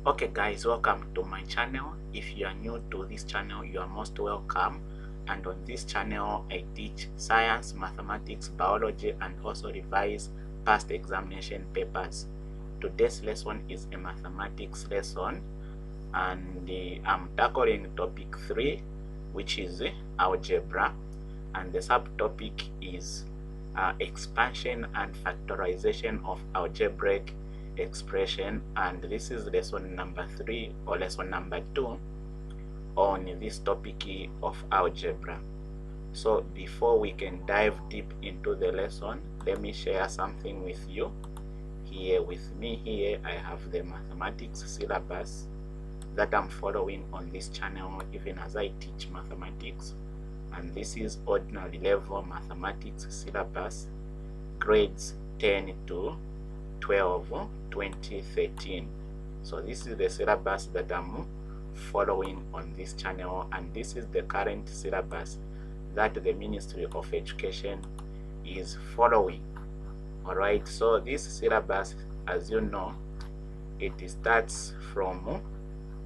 Okay guys, welcome to my channel. If you are new to this channel, you are most welcome. And on this channel I teach science, mathematics, biology, and also revise past examination papers. Today's lesson is a mathematics lesson, and I'm tackling topic 3, which is algebra, and the subtopic is expansion and factorization of algebraic expression, and this is lesson number 3 or lesson number 2 on this topic of algebra. So before we can dive deep into the lesson, let me share something with you. Here with me here I have the mathematics syllabus that I'm following on this channel even as I teach mathematics, and this is ordinary level mathematics syllabus, grades 10 to 12 2013. So this is the syllabus that I'm following on this channel, and this is the current syllabus that the Ministry of Education is following. Alright, so this syllabus, as you know, it starts from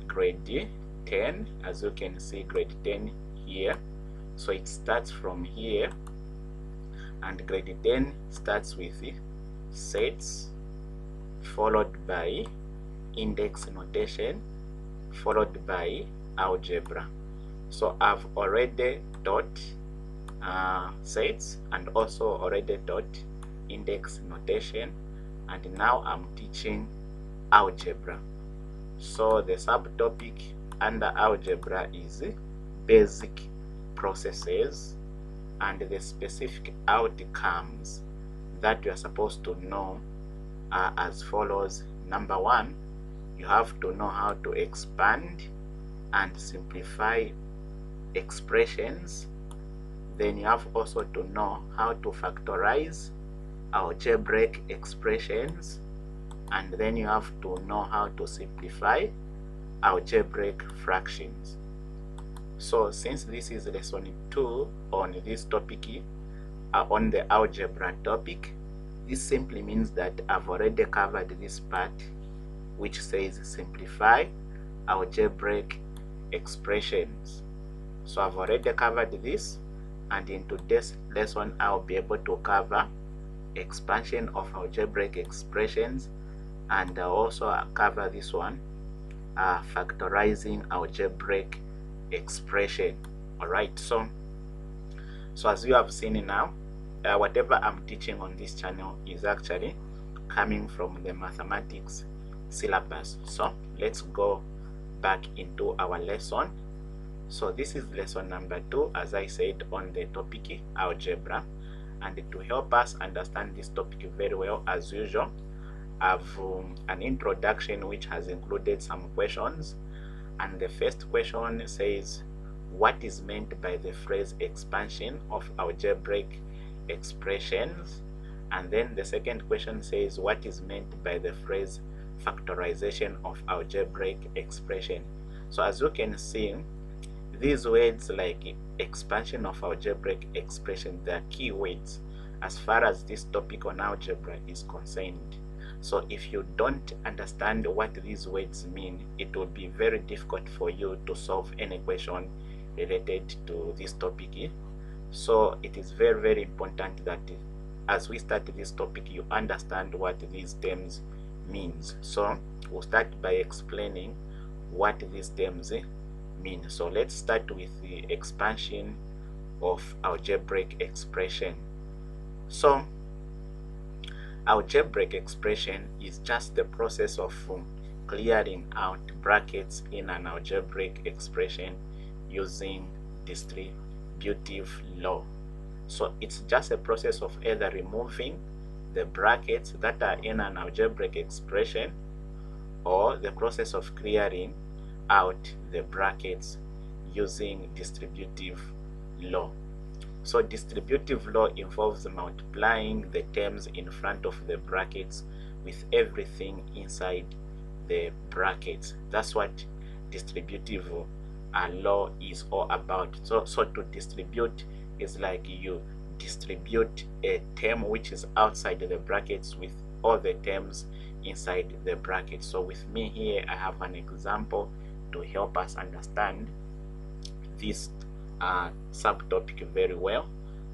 grade 10, as you can see grade 10 here. So it starts from here, and grade 10 starts with sets, followed by index notation, followed by algebra. So I've already taught sets and also already taught index notation, and now I'm teaching algebra. So the subtopic under algebra is basic processes, and the specific outcomes that you are supposed to know are as follows. Number 1, you have to know how to expand and simplify expressions. Then you have also to know how to factorize algebraic expressions, and then you have to know how to simplify algebraic fractions. So since this is lesson 2 on this topic, on the algebra topic, this simply means that I've already covered this part which says simplify algebraic expressions. So I've already covered this, and in today's lesson I'll be able to cover expansion of algebraic expressions, and I'll also cover this one, factorizing algebraic expression. Alright, so as you have seen now, whatever I'm teaching on this channel is actually coming from the mathematics syllabus. So let's go back into our lesson. So this is lesson number 2, as I said, on the topic algebra, and to help us understand this topic very well, as usual, I've an introduction which has included some questions, and the first question says, what is meant by the phrase expansion of algebraic expressions? And then the second question says, what is meant by the phrase factorization of algebraic expression? So as you can see, these words like expansion of algebraic expression, they are key words as far as this topic on algebra is concerned. So if you don't understand what these words mean, it will be very difficult for you to solve any question related to this topic. So it is very, very important that as we start this topic, you understand what these terms means. So we'll start by explaining what these terms mean. So let's start with the expansion of algebraic expression. So algebraic expression is just the process of clearing out brackets in an algebraic expression using distributive law. So it's just a process of either removing the brackets that are in an algebraic expression, or the process of clearing out the brackets using distributive law. So distributive law involves multiplying the terms in front of the brackets with everything inside the brackets. That's what distributive law is all about. So to distribute is like you distribute a term which is outside the brackets with all the terms inside the bracket. So with me here I have an example to help us understand this subtopic very well.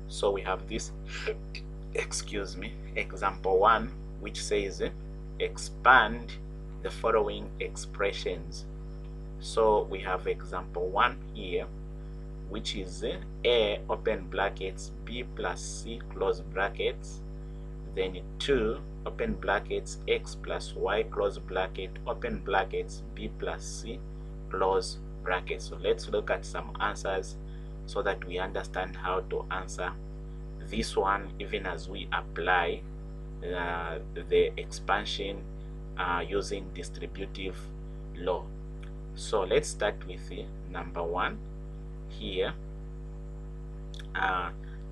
So we have this example 1, which says expand the following expressions. So we have example 1 here, which is a open brackets b plus c close brackets, then 2 open brackets x plus y close bracket open brackets b plus c close brackets. So let's look at some answers so that we understand how to answer this one, even as we apply the expansion using distributive law. So let's start with number 1 here.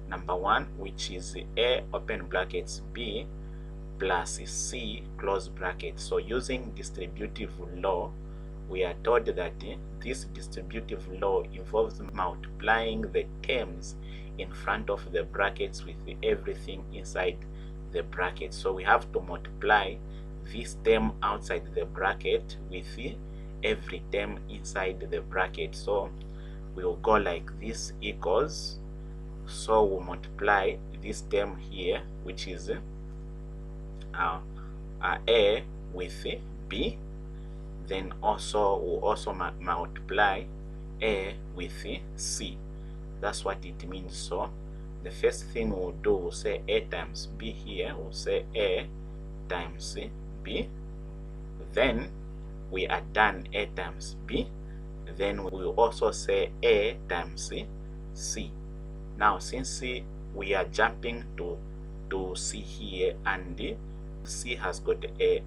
Number 1, which is a open brackets b plus c close bracket. So using distributive law, we are told that this distributive law involves multiplying the terms in front of the brackets with everything inside the bracket. So we have to multiply this term outside the bracket with every term inside the bracket. So we'll go like this equals, so we'll multiply this term here, which is a with b, then also we'll also multiply a with c. That's what it means. So the first thing we'll do, we'll say a times b here, we'll say a times b, then we are done a times b, then we'll also say a times c. Now since we are jumping to c here, and c has got a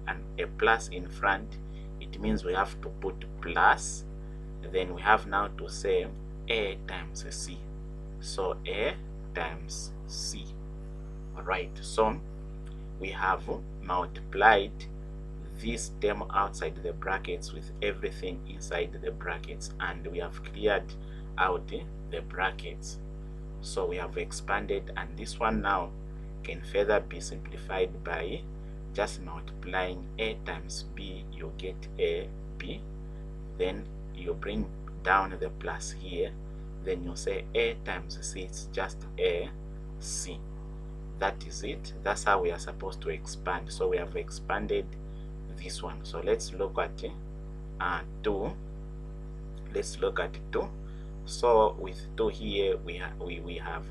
plus in front, it means we have to put plus, then we have now to say a times c. So a times c. Alright, so we have multiplied this term outside the brackets with everything inside the brackets, and we have cleared out the brackets. So we have expanded, and this one now can further be simplified by just multiplying a times b. You get a b, then you bring down the plus here, then you say a times c, it's just a c. That is it. That's how we are supposed to expand. So we have expanded this one. So let's look at 2. Let's look at 2. So with 2 here, we have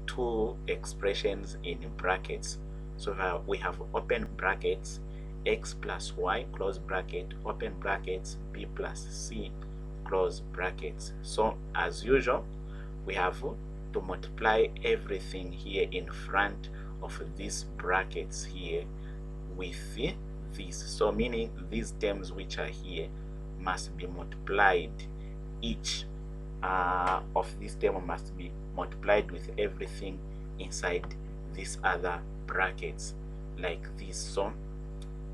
2 expressions in brackets. So we have open brackets x plus y close bracket open brackets b plus c close brackets. So as usual, we have to multiply everything here in front of these brackets here with this. So meaning these terms which are here must be multiplied. Each of these terms must be multiplied with everything inside these other brackets like this. So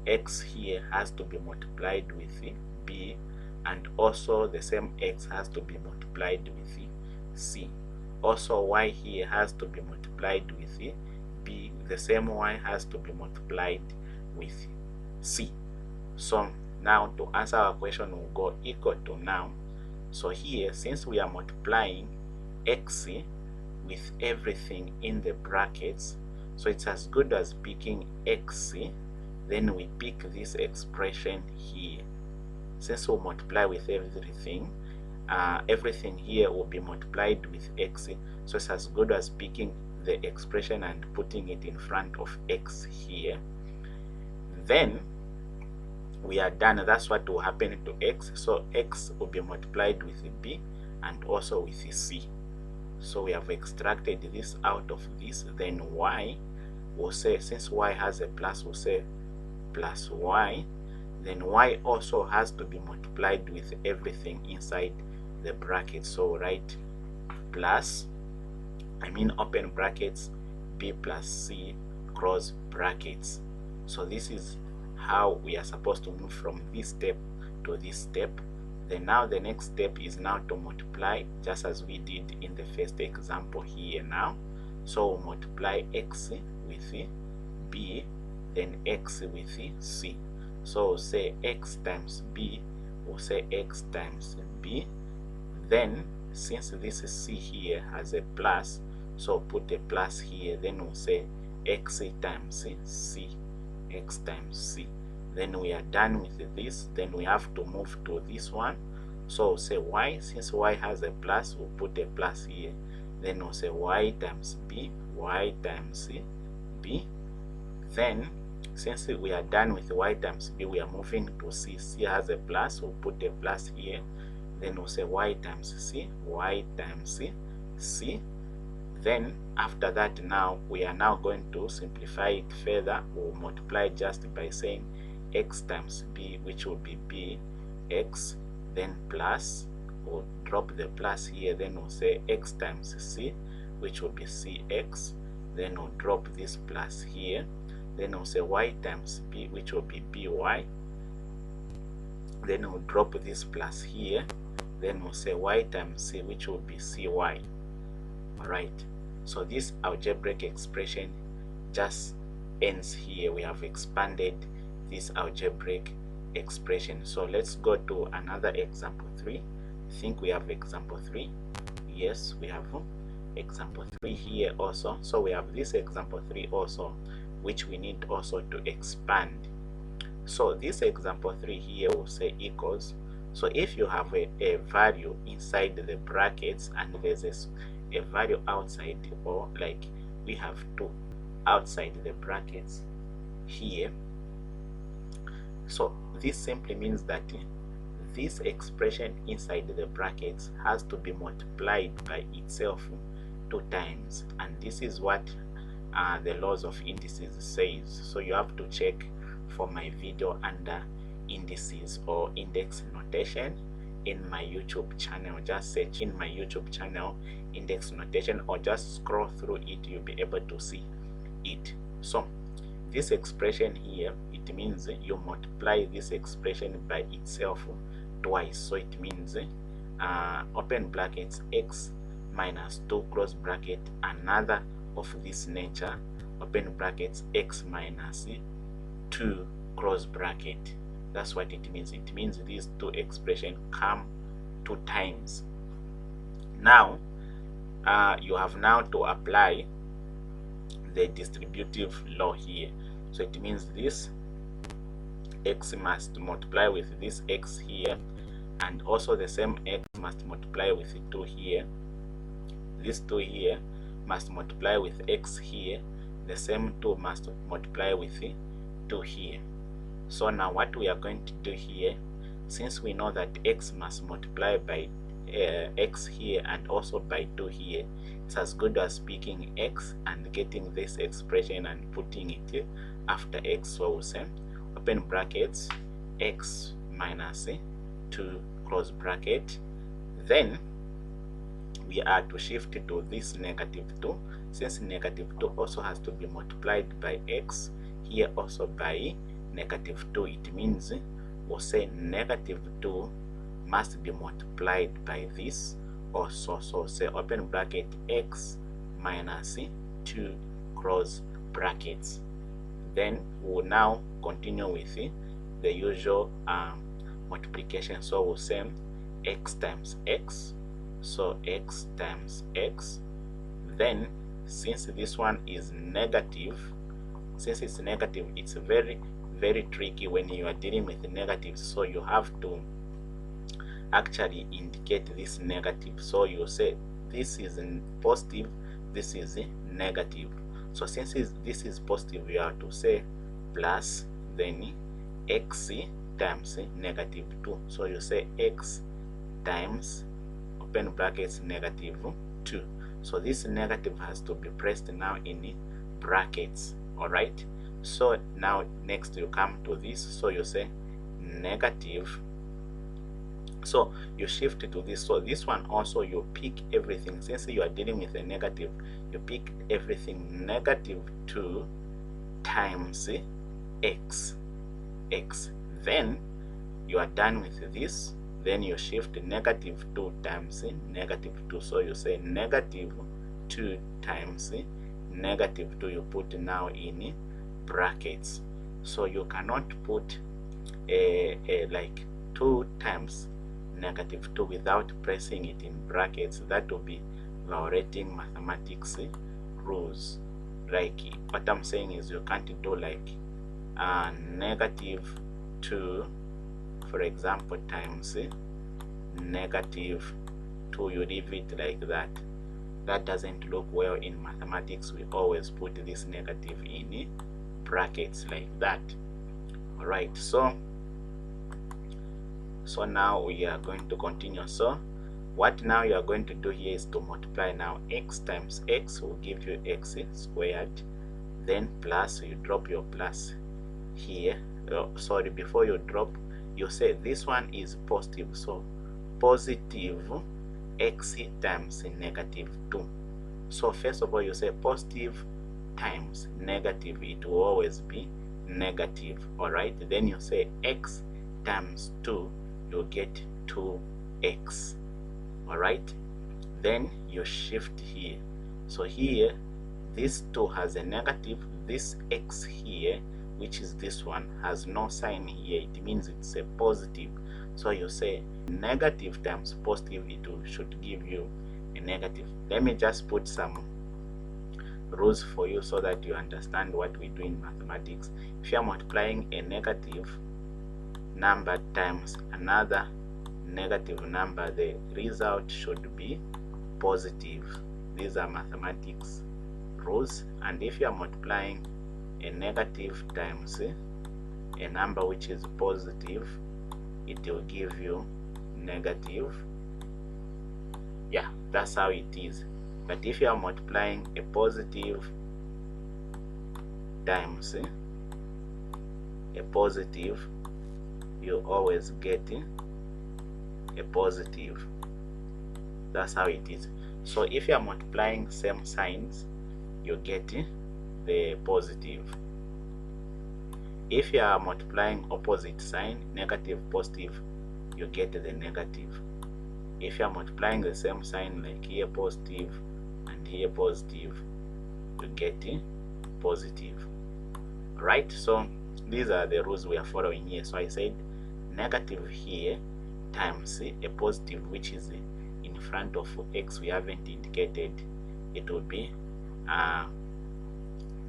x here has to be multiplied with b, and also the same x has to be multiplied with c. Also y here has to be multiplied with b, the same y has to be multiplied with c. So now to answer our question, we'll go equal to now. So here, since we are multiplying x with everything in the brackets, so it's as good as picking x, then we pick this expression here. Since we multiply with everything, everything here will be multiplied with x, so it's as good as picking the expression and putting it in front of x here. Then we are done. That's what will happen to x. So x will be multiplied with b and also with c. So we have extracted this out of this. Then y, we'll say, since y has a plus, we'll say plus y. Then y also has to be multiplied with everything inside the bracket. So write plus, open brackets, b plus c close brackets. So this is how we are supposed to move from this step to this step. Then now the next step is now to multiply, just as we did in the first example here now. So we'll multiply x with b, then x with c. So we'll say x times b, we'll say x times b. Then since this c here has a plus, so put a plus here, then we'll say x times c, x times c. Then we are done with this. Then we have to move to this one. So we'll say y, since y has a plus, we'll put a plus here. Then we'll say y times b, y times b. Then since we are done with y times b, we are moving to c. C has a plus, we'll put a plus here. Then we'll say y times c, y times c. Then after that, now we are now going to simplify it further. We'll multiply just by saying x times b, which will be b x, then plus, we'll drop the plus here, then we'll say x times c, which will be cx, then we'll drop this plus here, then we'll say y times b, which will be by, then we'll drop this plus here, then we'll say y times c, which will be cy. Alright, so this algebraic expression just ends here. We have expanded this algebraic expression. So let's go to another example 3. I think we have example 3. Yes, we have example 3 here also. So we have this example 3 also, which we need also to expand. So this example 3 here will say equals. So if you have a value inside the brackets and there's a value outside, or like we have 2 outside the brackets here, so this simply means that this expression inside the brackets has to be multiplied by itself 2 times, and this is what the laws of indices says. So you have to check for my video under indices or index notation in my YouTube channel. Just search in my YouTube channel index notation, or just scroll through it, you'll be able to see it. So this expression here, it means you multiply this expression by itself twice. So it means open brackets x minus 2 close bracket another of this nature, open brackets x minus 2 close bracket. That's what it means. It means these 2 expressions come 2 times. Now you have now to apply the distributive law here. So it means this x must multiply with this x here, and also the same x must multiply with 2 here. This 2 here must multiply with x here, the same 2 must multiply with 2 here. So now what we are going to do here, since we know that x must multiply by x here and also by 2 here, it's as good as picking x and getting this expression and putting it after x. So we'll say open brackets x minus 2 close bracket. Then we are to shift to this negative 2, since negative 2 also has to be multiplied by x, here also by negative 2. It means we'll say negative 2 must be multiplied by this also. So say open bracket x minus 2 close brackets. Then we'll now continue with the usual multiplication. So we'll say x times x, so x times x. Then since this one is negative, since it's negative, it's very tricky when you are dealing with negatives. So you have to actually indicate this negative. So you say this is positive, this is negative. So since this is positive, you have to say plus, then x times negative 2. So you say x times open brackets negative 2. So this negative has to be pressed now in brackets. Alright, so now next you come to this. So you say negative, so you shift to this. So this one also you pick everything, since you are dealing with a negative, you pick everything negative 2 times x. Then you are done with this. Then you shift negative 2 times negative 2. So you say negative 2 times negative 2, you put now in brackets. So you cannot put like 2 times -2 without pressing it in brackets. That will be violating mathematics rules. Like what I'm saying is you can't do like -2, for example, times -2. You leave it like that. That doesn't look well in mathematics. We always put this negative in brackets like that. Alright, so now we are going to continue. So what now you are going to do here is to multiply. Now x times x will give you x squared, then plus, you drop your plus here. Sorry, before you drop, you say this one is positive, so positive x times -2. So first of all, you say positive times negative, it will always be negative. Alright, then you say x times 2, you get 2x. Alright, then you shift here. So here, this 2 has a negative, this x here, which is this one, has no sign here. It means it's a positive. So you say negative times positive, it should give you a negative. Let me just put some rules for you so that you understand what we do in mathematics. If you are multiplying a negative number times another negative number, the result should be positive. These are mathematics rules. And if you are multiplying a negative times a number which is positive, it will give you negative. Yeah, that's how it is. But if you are multiplying a positive times a positive, you always get a positive. That's how it is. So if you are multiplying same signs, you get the positive. If you are multiplying opposite sign, negative, positive, you get the negative. If you are multiplying the same sign, like here positive and here positive, you get positive. Right? So these are the rules we are following here. So I said negative here times a positive, which is in front of x we haven't indicated, it will be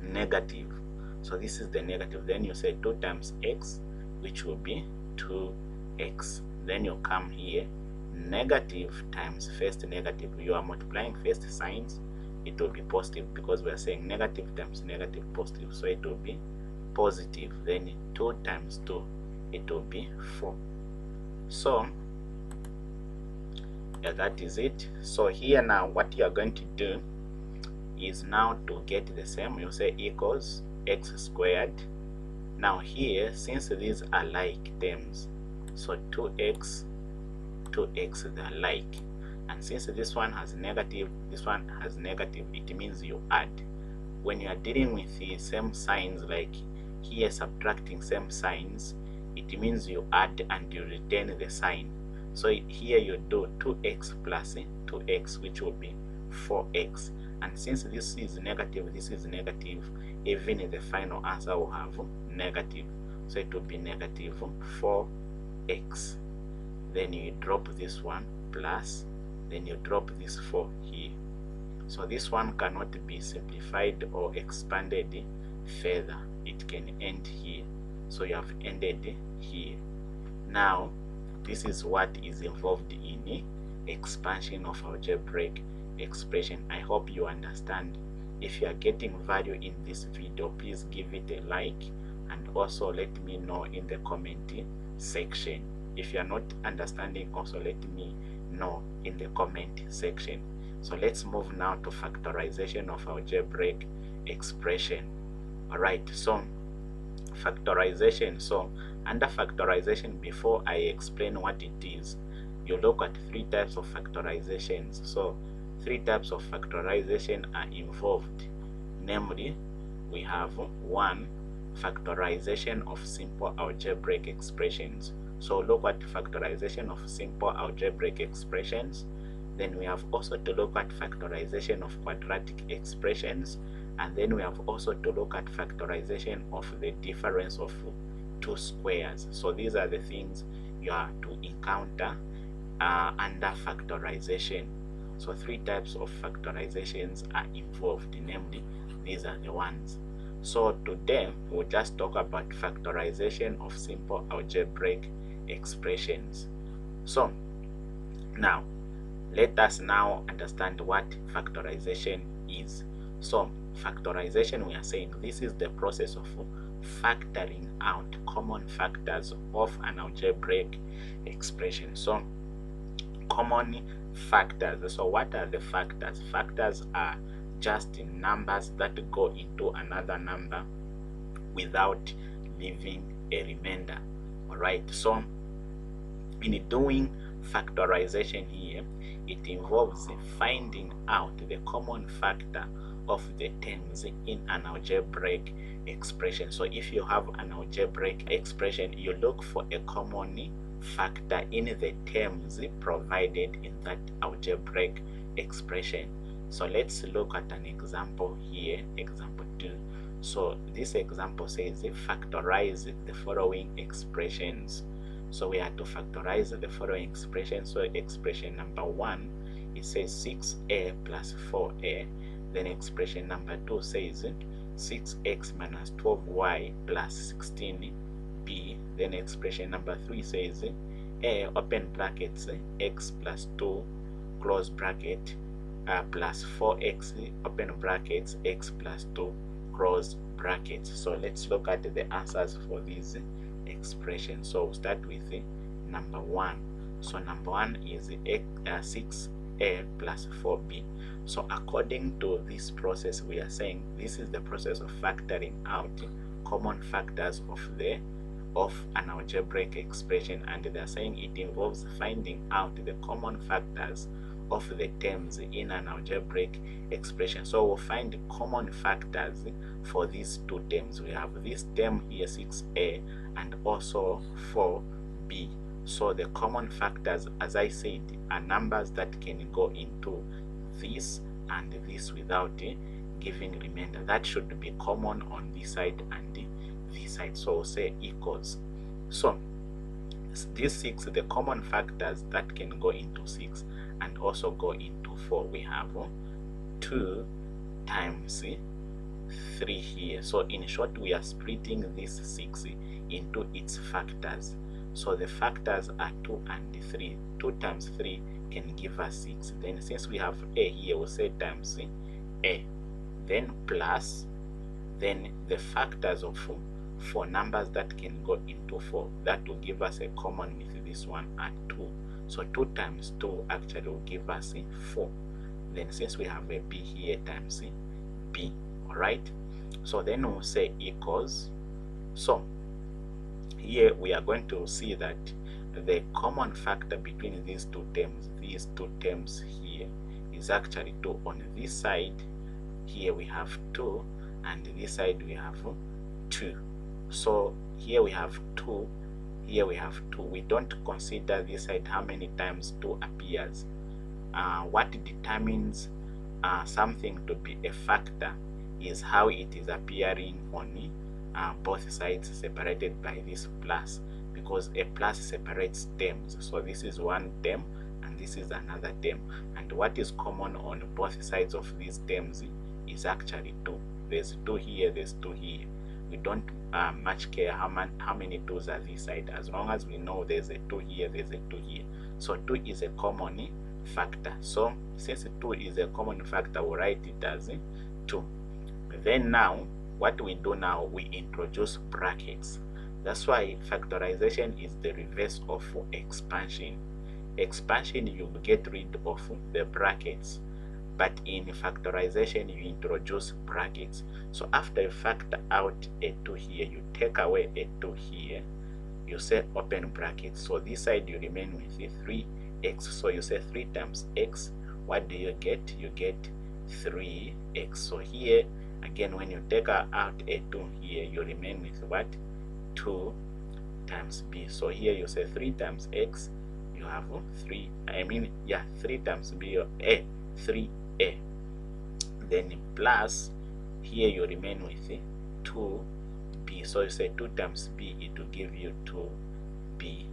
negative. So this is the negative. Then you say 2 times x, which will be 2x. Then you come here, negative times first negative. You are multiplying first signs, it will be positive because we are saying negative times negative positive, so it will be positive. Then 2 times 2, it will be 4. So yeah, that is it. So here now what you are going to do is now to get the same, you say equals x squared. Now here, since these are like terms, so 2x they are like, and since this one has negative, this one has negative, it means you add. When you are dealing with the same signs, like here subtracting same signs, it means you add and you retain the sign. So here you do 2x plus 2x, which will be 4x. And since this is negative, even the final answer will have negative. So it will be negative 4x. Then you drop this one plus, then you drop this 4 here. So this one cannot be simplified or expanded further. It can end here. So you have ended here. Now, this is what is involved in expansion of algebraic expression. I hope you understand. If you are getting value in this video, please give it a like, and also let me know in the comment section. If you are not understanding, also let me know in the comment section. So let's move now to factorization of algebraic expression. Alright, so factorization. So under factorization, before I explain what it is, you look at 3 types of factorizations. So 3 types of factorization are involved. Namely, we have 1, factorization of simple algebraic expressions. So look at factorization of simple algebraic expressions. Then we have also to look at factorization of quadratic expressions, And then we have also to look at factorization of the difference of two squares. So these are the things you are to encounter under factorization. So three types of factorizations are involved, namely these are the ones. So today we'll just talk about factorization of simple algebraic expressions. So now let us now understand what factorization is. So factorization, we are saying this is the process of factoring out common factors of an algebraic expression. So common factors. So what are the factors? Factors are just numbers that go into another number without leaving a remainder. All right. So in doing factorization here, it involves finding out the common factor of the terms in an algebraic expression. So if you have an algebraic expression, you look for a common factor in the terms provided in that algebraic expression. So let's look at an example here, example 2. So this example says factorize the following expressions. So we are to factorize the following expression. So expression number 1, it says 6a plus 4a. Then expression number 2 says 6x minus 12y plus 16b. Then expression number 3 says a open brackets x plus 2 close bracket plus 4x open brackets x plus 2 close brackets. So let's look at the answers for these expressions. So we'll start with number 1. So number 1 is 6a plus 4b. So according to this process, we are saying this is the process of factoring out common factors of an algebraic expression, and they are saying it involves finding out the common factors of the terms in an algebraic expression. So we'll find common factors for these two terms. We have this term here 6a and also 4b. So the common factors, as I said, are numbers that can go into this and this without giving remainder. That should be common on this side and this side. So we'll say equals. So these 6, the common factors that can go into 6 and also go into 4, we have 2 times 3 here. So in short, we are splitting this 6 into its factors. So the factors are 2 and 3. 2 times 3 can give us 6. Then since we have a here, we'll say times a. Then plus, then the factors of 4 numbers that can go into 4. That will give us a common with this one at 2. So 2 times 2 actually will give us 4. Then since we have a b here, times b. Alright. So then we'll say equals. So here we are going to see that the common factor between these two terms here is actually 2. On this side here we have 2 and this side we have 2. So here we have 2, here we have 2. We don't consider this side how many times 2 appears. What determines something to be a factor is how it is appearing on both sides separated by this plus, because a plus separates terms. So this is one term and this is another term, and what is common on both sides of these terms is actually 2. There's 2 here, there's 2 here. We don't much care how many 2's are this side, as long as we know there's a 2 here, there's a 2 here. So 2 is a common factor. So since 2 is a common factor, we'll write it as 2. Then now what we do now, we introduce brackets. That's why factorization is the reverse of expansion. Expansion, you get rid of the brackets, but in factorization you introduce brackets. So after you factor out a 2 here, you take away a 2 here, you say open brackets. So this side you remain with 3x. So you say 3 times x, what do you get? You get 3x. So here again, when you take out a 2 here, you remain with what? 2 times b. So here you say 3 times x, you have 3 times b, or a 3a. Then plus here you remain with 2b. So you say 2 times b, it will give you 2b.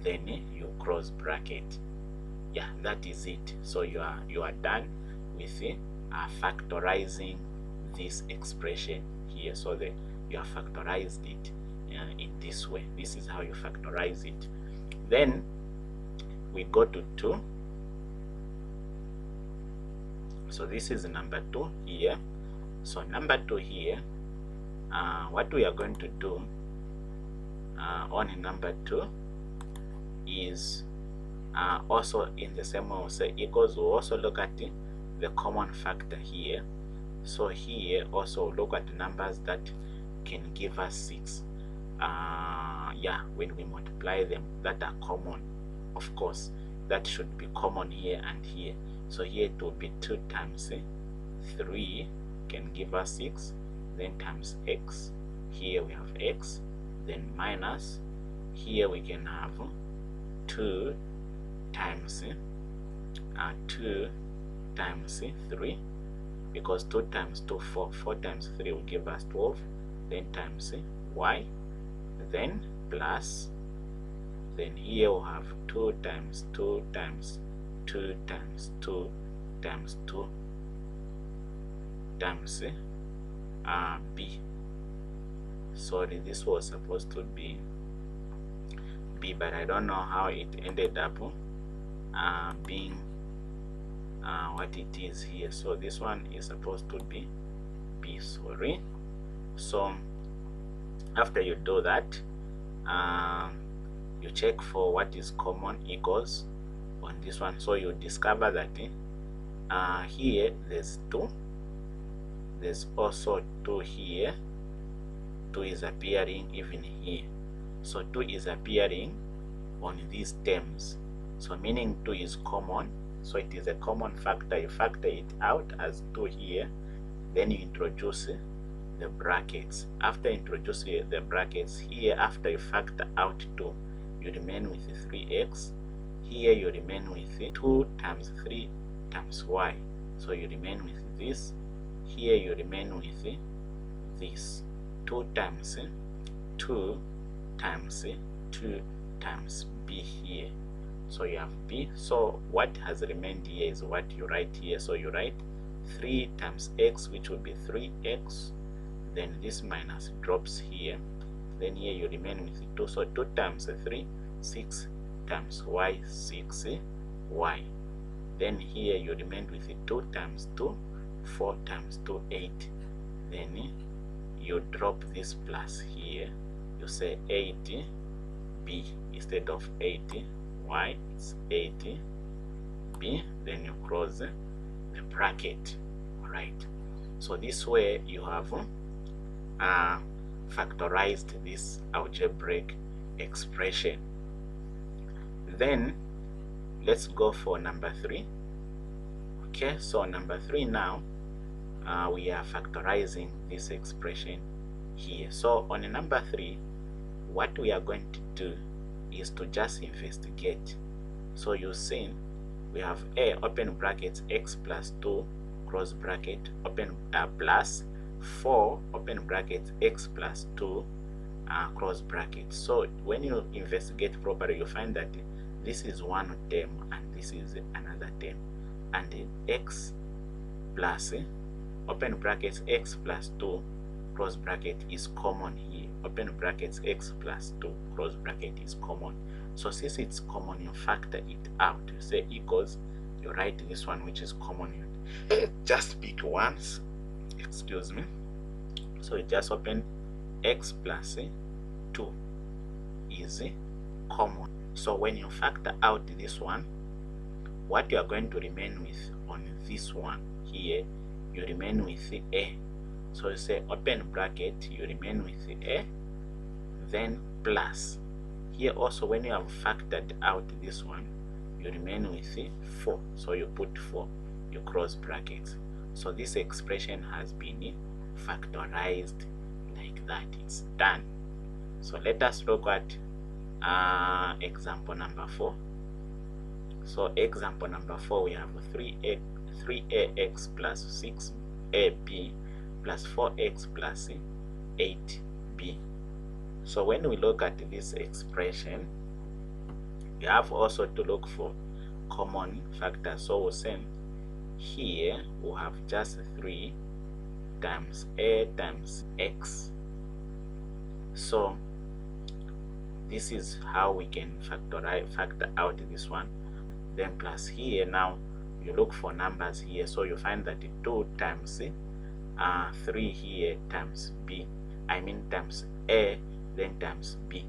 Then you cross bracket. Yeah, that is it. So you are done with factorizing this expression here. So you have factorized it in this way. This is how you factorize it. Then we go to 2. So this is number 2 here. So number 2 here, what we are going to do on number 2 is also in the same way, we'll say equals. We'll also look at the common factor here. So here also look at the numbers that can give us 6. Yeah, when we multiply them, that are common, of course, that should be common here and here. So here it will be 2 times 3 can give us 6, then times x. Here we have x, then minus. Here we can have 2 times 3, because 2 times 2 4, 4 times 3 will give us 12, then times y, then plus, then here we'll have 2 times 2 times 2 times 2 times 2 times b. Sorry, this was supposed to be b, but I don't know how it ended up being what it is here. So this one is supposed to be b, sorry. So after you do that, you check for what is common equals on this one. So you discover that here there's 2, there's also 2 here, 2 is appearing even here. So 2 is appearing on these terms, so meaning 2 is common. So it is a common factor. You factor it out as 2 here, then you introduce the brackets. After introducing the brackets here, after you factor out 2, you remain with 3x. Here you remain with 2 times 3 times y. So you remain with this. Here you remain with this. 2 times 2 times 2 times b here. So you have b. So what has remained here is what you write here. So you write 3 times x, which will be 3x. Then this minus drops here. Then here you remain with 2. So 2 times 3, 6 times y, 6y. Then here you remain with 2 times 2, 4 times 2, 8. Then you drop this plus here. You say 80b instead of 80y, it's 80b. Then you close the bracket. Alright. So this way you have factorized this algebraic expression. Then let's go for number 3. Okay, so number 3 now, we are factorizing this expression here. So on number 3, what we are going to do is to just investigate. So you see we have a open brackets x plus 2 close bracket open plus 4 open brackets x plus 2 close bracket. So when you investigate properly, you find that this is one term and this is another term, and x plus open brackets x plus 2 close bracket is common here. Open brackets x plus 2 close bracket is common. So since it's common, you factor it out. You say equals, you write this one which is common, you just pick once, excuse me. So you just open x plus 2 is common. So when you factor out this one, what you are going to remain with on this one here, you remain with a. So you say open bracket, you remain with a, then plus. Here also when you have factored out this one, you remain with 4. So you put 4, you close brackets. So this expression has been factorized like that. It's done. So let us look at example number 4. So example number 4, we have 3ax plus 6ab plus 4x plus 8b. So when we look at this expression, you have also to look for common factors. So we'll say here we'll have just 3 times a times x. So this is how we can factor out this one. Then plus here, now you look for numbers here, so you find that 2 times 3 here times b, times a, then times b.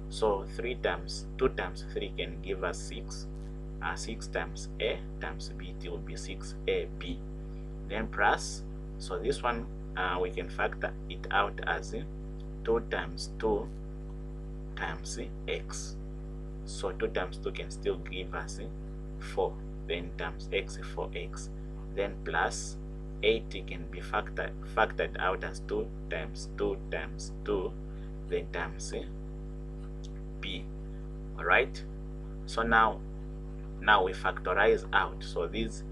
So 2 times 3 can give us 6. 6 times a times b, it will be 6ab. Then plus, so this one we can factor it out as 2 times 2 times x. So 2 times 2 can still give us 4, then times x, 4x. Then plus 8 can be factored out as 2 times 2 times 2, then times b. Alright, so now we factorize out. So this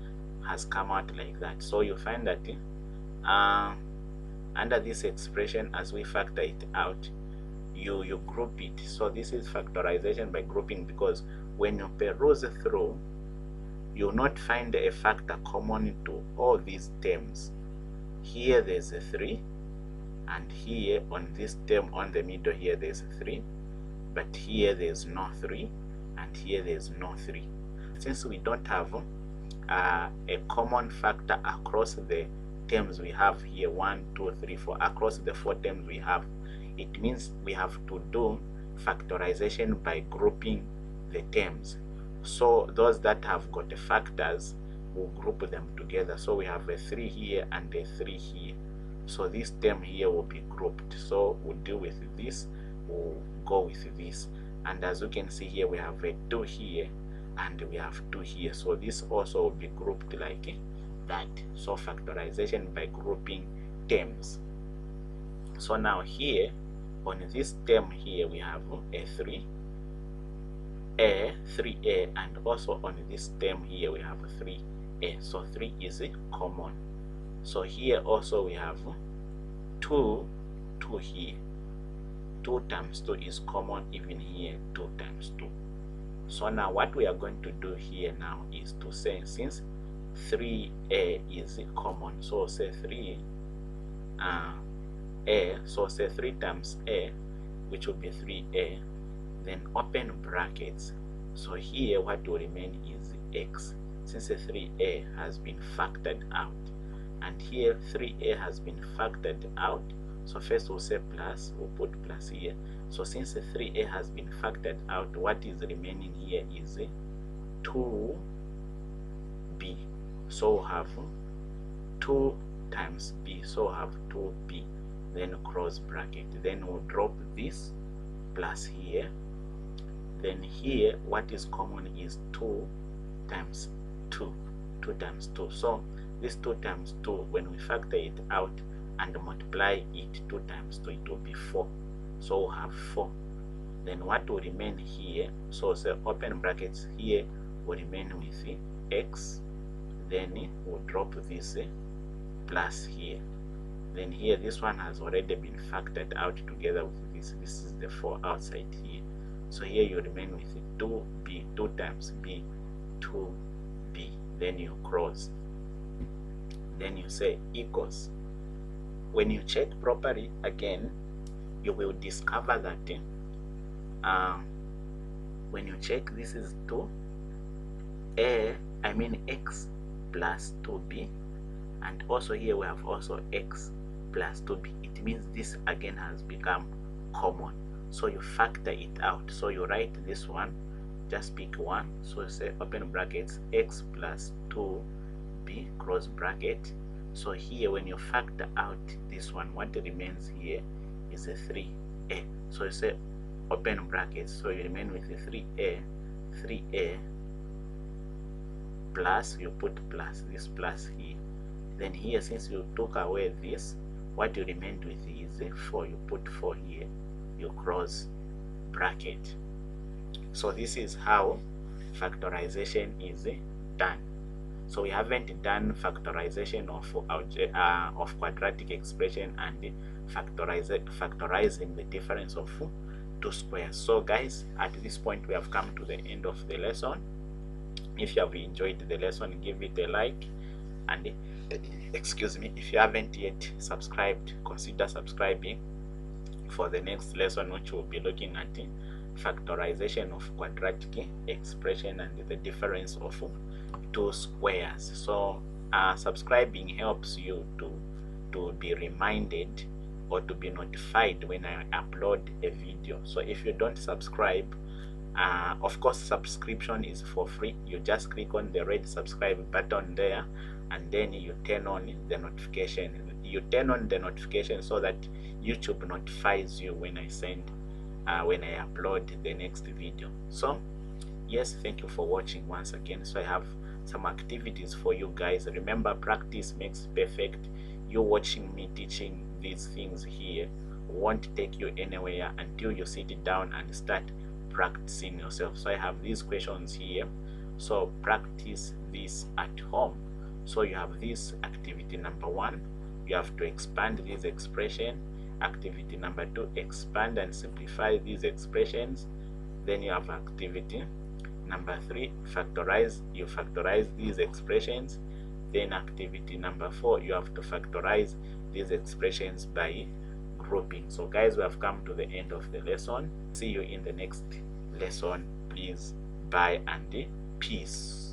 has come out like that. So you find that under this expression, as we factor it out, you group it. So this is factorization by grouping, because when you peruse through, you will not find a factor common to all these terms. Here there's a 3, and here on this term on the middle here there's a 3, but here there's no 3, and here there's no 3. Since we don't have a common factor across the terms we have here, 1, 2, 3, 4, across the 4 terms we have, it means we have to do factorization by grouping the terms. So those that have got the factors, we'll group them together. So we have a 3 here and a 3 here. So this term here will be grouped. So we'll deal with this, we'll go with this. And as you can see here, we have a 2 here and we have 2 here. So this also will be grouped like that. So factorization by grouping terms. So now here on this term here we have a 3a, and also on this term here we have 3a. So 3 is common. So here also we have 2 here. 2 times 2 is common, even here 2 times 2. So now what we are going to do here now is to say, since 3a is common, so say 3 a, so say 3 times a, which will be 3a, then open brackets. So here what will remain is x, since 3a has been factored out, and here 3a has been factored out. So first we'll say plus, we'll put plus here. So since 3a has been factored out, what is remaining here is 2b. So we'll have 2 times b, so we'll have 2b, then cross bracket. Then we'll drop this plus here. Then here what is common is 2 times 2. 2 times 2. So this 2 times 2, when we factor it out and multiply it 2 times 2, it will be 4. So we'll have 4. Then what will remain here, so say open brackets, here will remain with x. Then we'll drop this plus here. Then here this one has already been factored out together with this. This is the 4 outside here. So here you remain with 2b, 2 times b, 2b. Then you cross. Then you say equals. When you check properly again, you will discover that when you check, this is x plus 2b, and also here we have also x plus 2b. It means this again has become common. So you factor it out. So you write this one, just pick one. So say open brackets x plus 2b cross bracket. So here when you factor out this one, what remains here is a 3a. So you say open brackets, so you remain with a 3a plus, you put plus, this plus here. Then here, since you took away this, what you remained with is a 4. You put 4 here, you cross bracket. So this is how factorization is done. So we haven't done factorization of quadratic expression and factorizing the difference of two squares. So guys, at this point we have come to the end of the lesson. If you have enjoyed the lesson, give it a like, and excuse me, if you haven't yet subscribed, consider subscribing for the next lesson, which will be looking at factorization of quadratic expression and the difference of two squares. So subscribing helps you to be reminded or to be notified when I upload a video. So if you don't subscribe, of course subscription is for free. You just click on the red subscribe button there, and then you turn on the notification. You turn on the notification so that YouTube notifies you when I upload the next video. So yes, thank you for watching once again. So I have some activities for you guys. Remember, practice makes perfect. You watching me teaching these things here won't take you anywhere until you sit down and start practicing yourself. So I have these questions here, so practice this at home. So you have this activity number 1, you have to expand this expression. Activity number 2, expand and simplify these expressions. Then you have activity number 3, factorize. You factorize these expressions. Then activity number 4, you have to factorize these expressions by grouping. So guys, we have come to the end of the lesson. See you in the next lesson. Please, bye and peace.